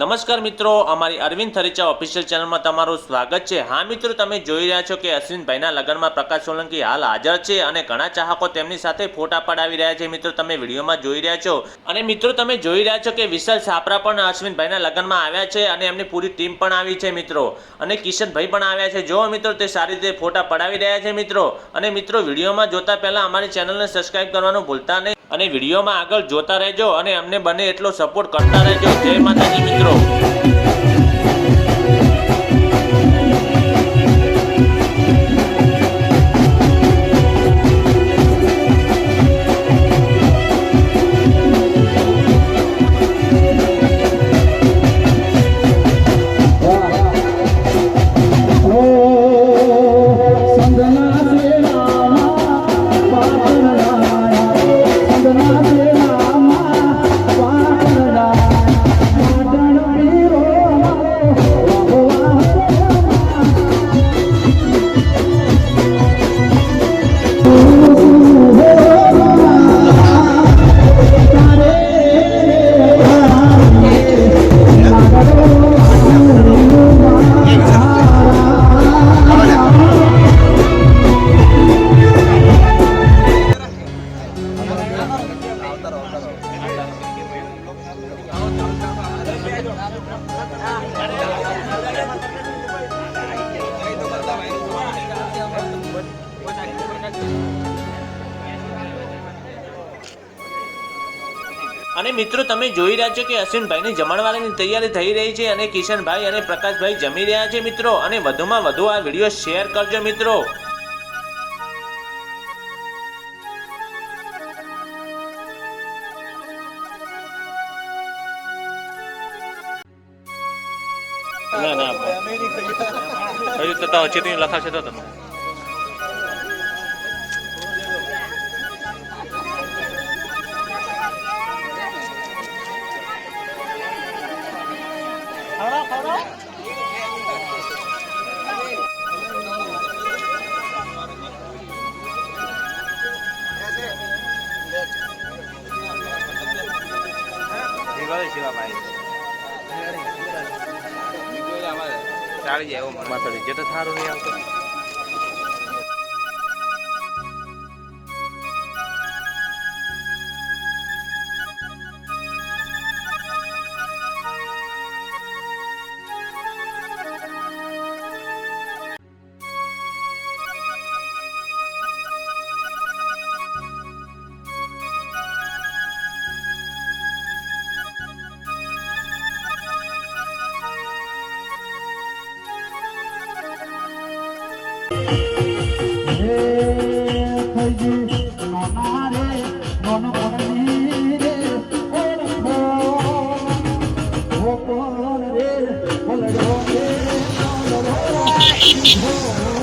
નમસ્કાર મિત્રો, અમારી અરવિંદ થરીચા ઓફિશિયલ ચેનલમાં તમારું સ્વાગત છે। હા મિત્રો, તમે જોઈ રહ્યા છો કે અશ્વિનભાઈના લગ્નમાં પ્રકાશ સોલંકી હાલ હાજર છે અને ઘણા ચાહકો તેમની સાથે ફોટા પડાવી રહ્યા છે। મિત્રો તમે વિડીયોમાં જોઈ રહ્યા છો અને મિત્રો તમે જોઈ રહ્યા છો કે વિશાલ છાપરા પણ અશ્વિનભાઈના લગ્નમાં આવ્યા છે અને એમની પૂરી ટીમ પણ આવી છે મિત્રો, અને કિશનભાઈ પણ આવ્યા છે। જો મિત્રો તે સારી રીતે ફોટા પડાવી રહ્યા છે મિત્રો। અને મિત્રો વિડીયોમાં જોતા પહેલા અમારી ચેનલને સબસ્ક્રાઇબ કરવાનું ભૂલતા નહીં અને વિડીયોમાં આગળ જોતા રહેજો અને અમને બને એટલો સપોર્ટ કરતા રહેજો। જય માતાજી મિત્રો। અને મિત્રો તમે જોઈ રહ્યા છો કે અશ્વિનભાઈની જમણવારની તૈયારી થઈ રહી છે અને કિશનભાઈ અને પ્રકાશભાઈ જમી રહ્યા છે મિત્રો। અને વધુમાં વધુ આ વિડીયો શેર કરજો મિત્રો। ના ના લખાશે તો તમે સારી જાય એવો માથાડી જે તો સારું નહીં આવતું। Oh